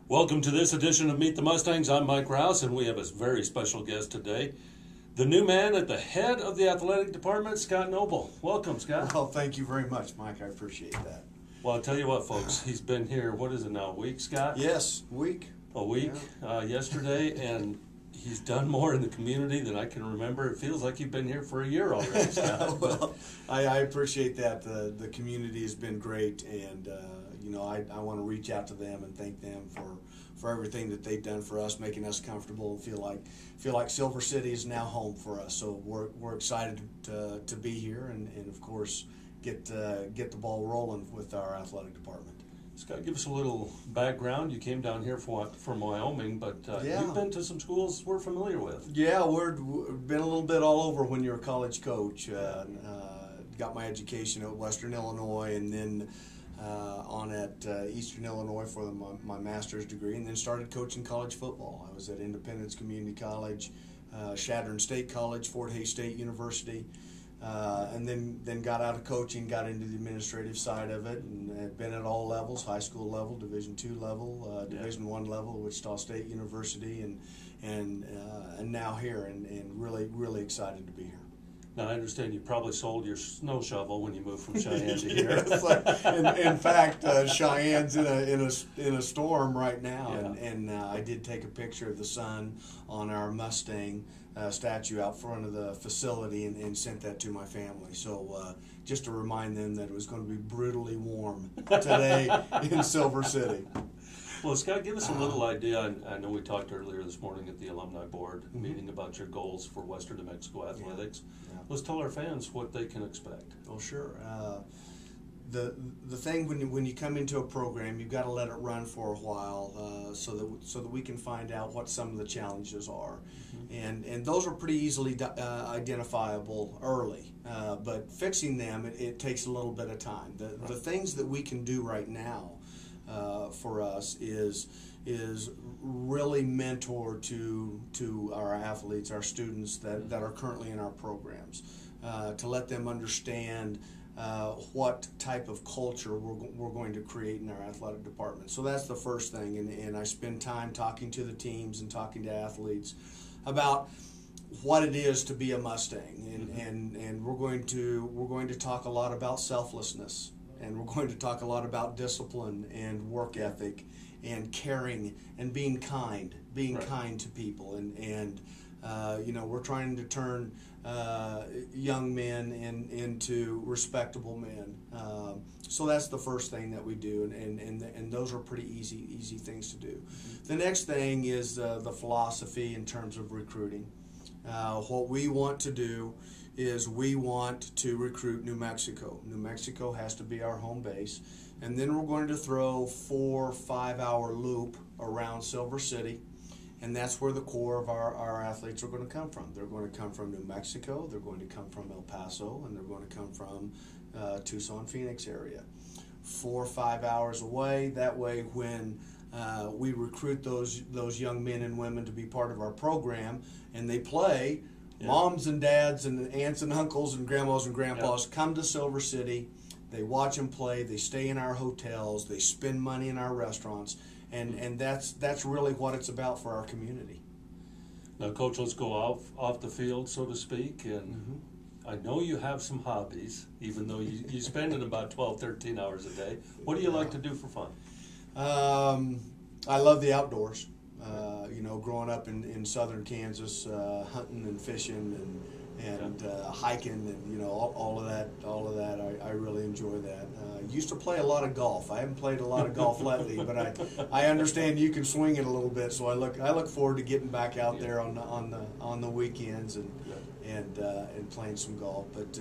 Welcome to this edition of Meet the Mustangs. I'm Mike Rouse, and we have a very special guest today. The new man at the head of the athletic department, Scott Noble. Welcome, Scott. Well, thank you very much, Mike. I appreciate that. Well, I'll tell you what, folks. He's been here, what is it now, a week, Scott? Yes, week. A week, yesterday, and he's done more in the community than I can remember. It feels like you've been here for a year already, Scott. Well, I appreciate that. The community has been great, and I want to reach out to them and thank them for everything that they've done for us, making us comfortable and feel like Silver City is now home for us. So we're excited to be here and of course get the ball rolling with our athletic department. Scott, give us a little background. You came down here from Wyoming, but you've been to some schools we're familiar with. Yeah, we've been a little bit all over when you're a college coach. Got my education at Western Illinois, and then on at Eastern Illinois for my master's degree, and then started coaching college football. I was at Independence Community College, Chadron State College, Fort Hays State University, and then got out of coaching, got into the administrative side of it, and had been at all levels: high school level, Division II level, Division I level, Wichita State University, and now here, and really excied to be here. Now, I understand you probably sold your snow shovel when you moved from Cheyenne to here. in fact, Cheyenne's in a storm right now, and I did take a picture of the sun on our Mustang statue out front of the facility and sent that to my family. So just to remind them that it was going to be brutally warm today in Silver City. Well, Scott, give us a little idea. I know we talked earlier this morning at the alumni board meeting about your goals for Western New Mexico athletics. Yeah. Let's tell our fans what they can expect. Oh, sure. The thing when you come into a program, you've got to let it run for a while so that we can find out what some of the challenges are, and those are pretty easily identifiable early. But fixing them, it takes a little bit of time. The things that we can do right now for us is really mentor to our athletes, our students that are currently in our programs, to let them understand what type of culture we're going to create in our athletic department. So that's the first thing, and I spend time talking to the teams and talking to athletes about what it is to be a Mustang, and we're going to talk a lot about selflessness. And we're going to talk a lot about discipline and work ethic and caring and being kind to people. And we're trying to turn young men into respectable men. So that's the first thing that we do, and those are pretty easy things to do. The next thing is the philosophy in terms of recruiting. What we want to do is we want to recruit New Mexico. New Mexico has to be our home base. And then we're going to throw 4 5-hour loop around Silver City, and that's where the core of our athletes are going to come from. They're going to come from New Mexico, they're going to come from El Paso, and they're going to come from Tucson, Phoenix area. 4 or 5 hours away. That way when we recruit those young men and women to be part of our program and they play, moms and dads and aunts and uncles and grandmas and grandpas come to Silver City. They watch them play. They stay in our hotels. They spend money in our restaurants, and that's really what it's about for our community. Now, Coach, let's go off the field, so to speak. And I know you have some hobbies, even though you spend it about 12, 13 hours a day. What do you like to do for fun? I love the outdoors. Growing up in southern Kansas, hunting and fishing and hiking and all of that. I really enjoy that. Used to play a lot of golf. I haven't played a lot of golf lately, but I understand you can swing it a little bit. So I look forward to getting back out there on the weekends and playing some golf. But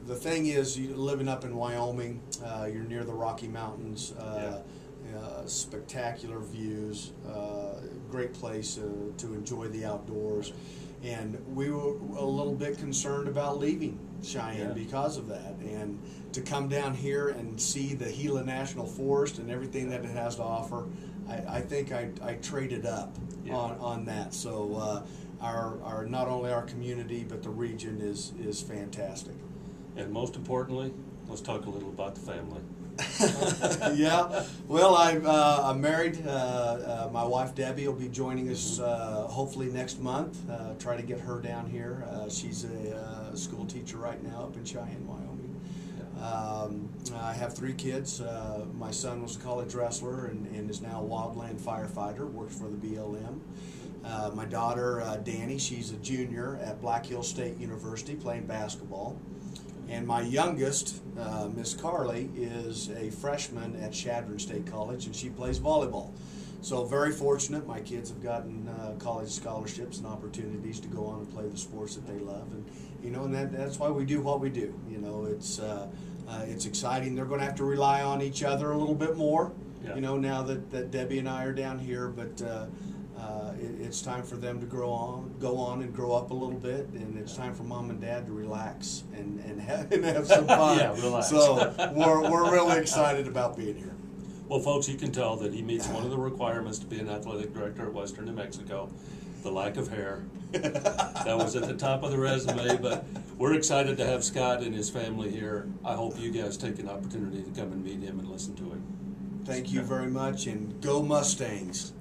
the thing is, living up in Wyoming, you're near the Rocky Mountains. Spectacular views, great place to enjoy the outdoors, and we were a little bit concerned about leaving Cheyenne because of that, and to come down here and see the Gila National Forest and everything that it has to offer, I think I traded up on that. So our not only our community but the region is fantastic. And most importantly, let's talk a little about the family. Yeah, well, I'm married. My wife Debbie will be joining us hopefully next month. Try to get her down here. She's a school teacher right now up in Cheyenne, Wyoming. I have 3 kids. My son was a college wrestler and is now a wildland firefighter, works for the BLM. My daughter Danny, she's a junior at Black Hills State University playing basketball. And my youngest, Miss Carly, is a freshman at Chadron State College, and she plays volleyball. So very fortunate. My kids have gotten college scholarships and opportunities to go on and play the sports that they love, and and that's why we do what we do. It's exciting. They're going to have to rely on each other a little bit more. Yeah. Now that Debbie and I are down here, but. It's time for them to go on and grow up a little bit, and it's time for Mom and Dad to relax and have some fun. Yeah, relax. So we're really excited about being here. Well, folks, you can tell that he meets one of the requirements to be an athletic director at Western New Mexico, the lack of hair. That was at the top of the resume, but we're excited to have Scott and his family here. I hope you guys take an opportunity to come and meet him and listen to him. Thank you very much, and go Mustangs.